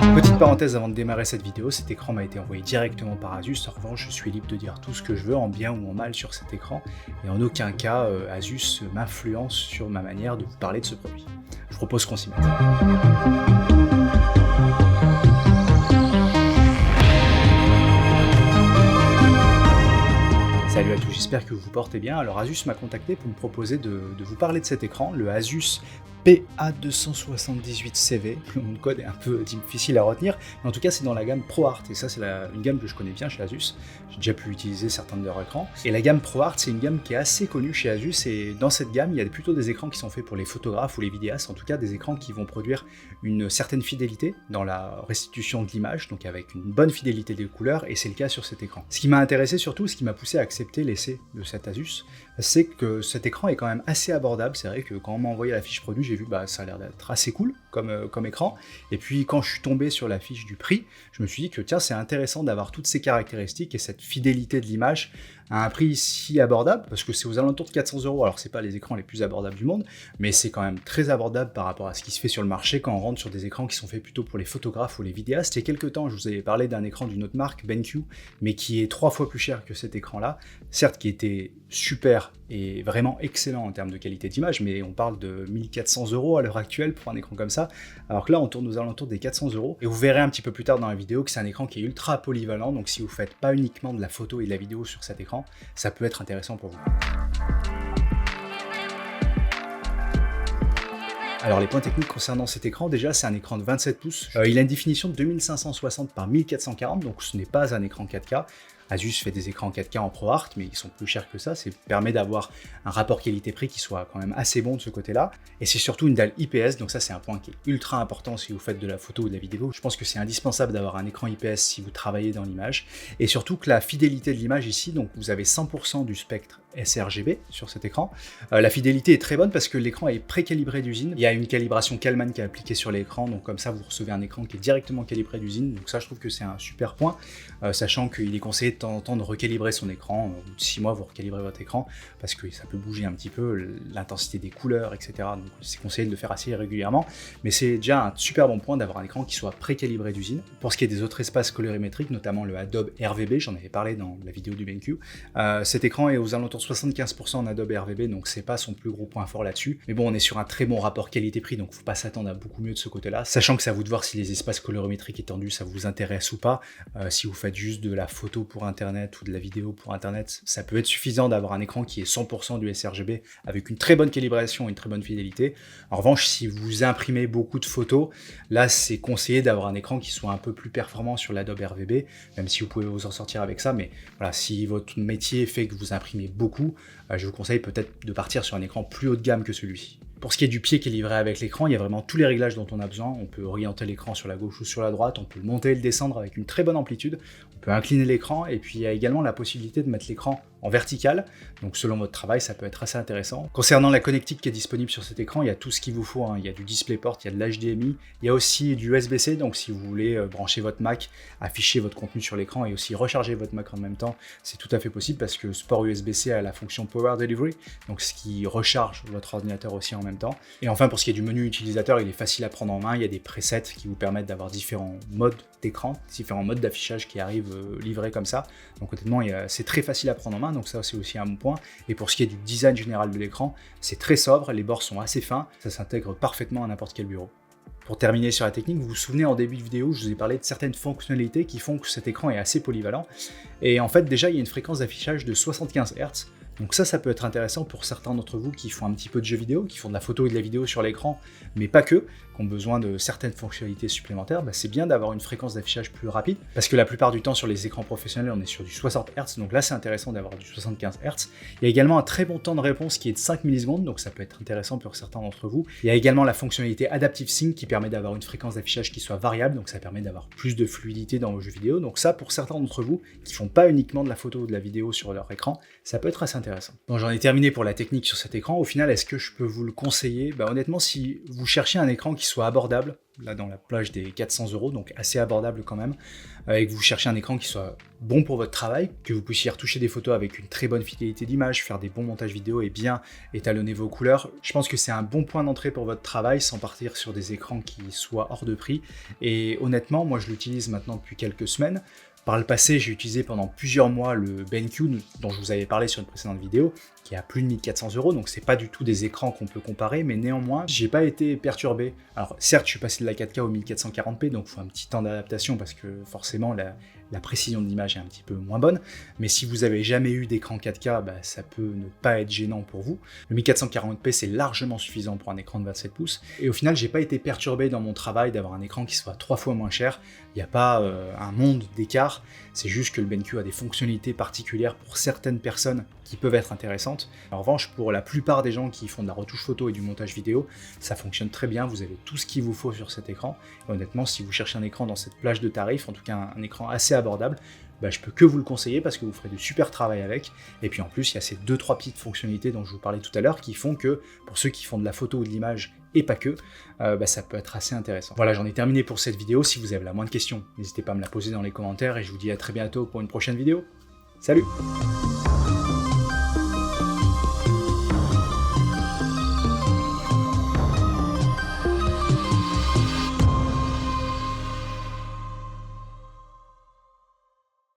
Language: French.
Petite parenthèse avant de démarrer cette vidéo, cet écran m'a été envoyé directement par Asus. En revanche, je suis libre de dire tout ce que je veux, en bien ou en mal, sur cet écran. Et en aucun cas, Asus m'influence sur ma manière de vous parler de ce produit. Je vous propose qu'on s'y mette. Salut à tous, j'espère que vous vous portez bien. Alors Asus m'a contacté pour me proposer de vous parler de cet écran, le Asus PA278CV. Le nom de code est un peu difficile à retenir, mais en tout cas c'est dans la gamme ProArt, et ça c'est une gamme que je connais bien chez Asus. J'ai déjà pu utiliser certains de leurs écrans. Et la gamme ProArt, c'est une gamme qui est assez connue chez Asus, et dans cette gamme, il y a plutôt des écrans qui sont faits pour les photographes ou les vidéastes, en tout cas des écrans qui vont produire une certaine fidélité dans la restitution de l'image, donc avec une bonne fidélité des couleurs, et c'est le cas sur cet écran. Ce qui m'a intéressé surtout, ce qui m'a poussé à accepter l'essai de cet Asus, c'est que cet écran est quand même assez abordable. C'est vrai que quand on m'a envoyé la fiche produit, j'ai vu ça a l'air d'être assez cool comme écran, et puis quand je suis tombé sur la fiche du prix, je me suis dit que tiens, c'est intéressant d'avoir toutes ces caractéristiques et cette fidélité de l'image à un prix si abordable, parce que c'est aux alentours de 400 €. Alors c'est pas les écrans les plus abordables du monde, mais c'est quand même très abordable par rapport à ce qui se fait sur le marché quand on rentre sur des écrans qui sont faits plutôt pour les photographes ou les vidéastes. Il y a quelques temps, je vous avais parlé d'un écran d'une autre marque, BenQ, mais qui est 3 fois plus cher que cet écran-là, certes qui était super et vraiment excellent en termes de qualité d'image, mais on parle de 1400 € à l'heure actuelle pour un écran comme ça, alors que là on tourne aux alentours des 400 €, et vous verrez un petit peu plus tard dans la vidéo que c'est un écran qui est ultra polyvalent, donc si vous faites pas uniquement de la photo et de la vidéo sur cet écran, ça peut être intéressant pour vous. Alors les points techniques concernant cet écran, déjà c'est un écran de 27 pouces, il a une définition de 2560 par 1440, donc ce n'est pas un écran 4K. Asus fait des écrans 4K en ProArt, mais ils sont plus chers que ça, permet d'avoir un rapport qualité-prix qui soit quand même assez bon de ce côté-là, et c'est surtout une dalle IPS, donc ça c'est un point qui est ultra important si vous faites de la photo ou de la vidéo. Je pense que c'est indispensable d'avoir un écran IPS si vous travaillez dans l'image, et surtout que la fidélité de l'image ici, donc vous avez 100% du spectre sRGB sur cet écran. La fidélité est très bonne parce que l'écran est pré-calibré d'usine. Il y a une calibration Kalman qui est appliquée sur l'écran, donc comme ça vous recevez un écran qui est directement calibré d'usine. Donc ça je trouve que c'est un super point, sachant qu'il est conseillé de temps en temps de recalibrer son écran. Au bout de 6 mois vous recalibrez votre écran parce que ça peut bouger un petit peu, l'intensité des couleurs, etc. Donc c'est conseillé de le faire assez régulièrement, mais c'est déjà un super bon point d'avoir un écran qui soit pré-calibré d'usine. Pour ce qui est des autres espaces colorimétriques, notamment le Adobe RVB, j'en avais parlé dans la vidéo du BenQ, cet écran est aux alentours 75% en Adobe RVB, donc c'est pas son plus gros point fort là-dessus. Mais bon, on est sur un très bon rapport qualité-prix, donc faut pas s'attendre à beaucoup mieux de ce côté-là. Sachant que c'est à vous de voir si les espaces colorimétriques étendus, ça vous intéresse ou pas. Si vous faites juste de la photo pour Internet ou de la vidéo pour Internet, ça peut être suffisant d'avoir un écran qui est 100% du sRGB avec une très bonne calibration et une très bonne fidélité. En revanche, si vous imprimez beaucoup de photos, là c'est conseillé d'avoir un écran qui soit un peu plus performant sur l'Adobe RVB, même si vous pouvez vous en sortir avec ça, mais voilà, si votre métier fait que vous imprimez beaucoup, je vous conseille peut-être de partir sur un écran plus haut de gamme que celui-ci. Pour ce qui est du pied qui est livré avec l'écran, il y a vraiment tous les réglages dont on a besoin. On peut orienter l'écran sur la gauche ou sur la droite, on peut le monter et le descendre avec une très bonne amplitude, on peut incliner l'écran, et puis il y a également la possibilité de mettre l'écran en vertical, donc selon votre travail ça peut être assez intéressant. Concernant la connectique qui est disponible sur cet écran, il y a tout ce qu'il vous faut, hein. Il y a du DisplayPort, il y a de l'HDMI, il y a aussi du USB-C, donc si vous voulez brancher votre Mac, afficher votre contenu sur l'écran et aussi recharger votre Mac en même temps, c'est tout à fait possible parce que ce port USB-C a la fonction Power Delivery, donc ce qui recharge votre ordinateur aussi en même temps. Et enfin pour ce qui est du menu utilisateur, il est facile à prendre en main, il y a des presets qui vous permettent d'avoir différents modes d'écran, différents modes d'affichage qui arrivent livrés comme ça, donc honnêtement c'est très facile à prendre en main, donc ça c'est aussi un bon point. Et pour ce qui est du design général de l'écran, c'est très sobre, les bords sont assez fins, ça s'intègre parfaitement à n'importe quel bureau. Pour terminer sur la technique, vous vous souvenez en début de vidéo, je vous ai parlé de certaines fonctionnalités qui font que cet écran est assez polyvalent, et en fait déjà il y a une fréquence d'affichage de 75 Hz, donc ça peut être intéressant pour certains d'entre vous qui font un petit peu de jeux vidéo, qui font de la photo et de la vidéo sur l'écran, mais pas que, qui ont besoin de certaines fonctionnalités supplémentaires. C'est bien d'avoir une fréquence d'affichage plus rapide, parce que la plupart du temps sur les écrans professionnels on est sur du 60 Hz, donc là c'est intéressant d'avoir du 75 Hz. Il y a également un très bon temps de réponse qui est de 5 millisecondes, donc ça peut être intéressant pour certains d'entre vous. Il y a également la fonctionnalité Adaptive Sync qui permet d'avoir une fréquence d'affichage qui soit variable, donc ça permet d'avoir plus de fluidité dans vos jeux vidéo, donc ça pour certains d'entre vous qui font pas uniquement de la photo ou de la vidéo sur leur écran, ça peut être assez intéressant. Bon, j'en ai terminé pour la technique sur cet écran. Au final, est-ce que je peux vous le conseiller? Honnêtement, si vous cherchez un écran qui soit abordable, là dans la plage des 400 €, donc assez abordable quand même, et que vous cherchez un écran qui soit bon pour votre travail, que vous puissiez retoucher des photos avec une très bonne fidélité d'image, faire des bons montages vidéo et bien étalonner vos couleurs, je pense que c'est un bon point d'entrée pour votre travail sans partir sur des écrans qui soient hors de prix. Et honnêtement, moi je l'utilise maintenant depuis quelques semaines. Par le passé, j'ai utilisé pendant plusieurs mois le BenQ dont je vous avais parlé sur une précédente vidéo, qui est à plus de 1400 €, donc c'est pas du tout des écrans qu'on peut comparer, mais néanmoins, j'ai pas été perturbé. Alors certes, je suis passé de la 4K au 1440p, donc il faut un petit temps d'adaptation parce que forcément la précision de l'image est un petit peu moins bonne, mais si vous avez jamais eu d'écran 4K, ça peut ne pas être gênant pour vous. Le 1440p c'est largement suffisant pour un écran de 27 pouces, et au final j'ai pas été perturbé dans mon travail d'avoir un écran qui soit 3 fois moins cher. Il n'y a pas un monde d'écart, c'est juste que le BenQ a des fonctionnalités particulières pour certaines personnes qui peuvent être intéressantes. En revanche, pour la plupart des gens qui font de la retouche photo et du montage vidéo, ça fonctionne très bien, vous avez tout ce qu'il vous faut sur cet écran. Et honnêtement, si vous cherchez un écran dans cette plage de tarifs, en tout cas un écran assez abordable, je peux que vous le conseiller parce que vous ferez du super travail avec. Et puis en plus, il y a ces 2-3 petites fonctionnalités dont je vous parlais tout à l'heure qui font que pour ceux qui font de la photo ou de l'image et pas que, ça peut être assez intéressant. Voilà, j'en ai terminé pour cette vidéo. Si vous avez la moindre question, n'hésitez pas à me la poser dans les commentaires et je vous dis à très bientôt pour une prochaine vidéo. Salut!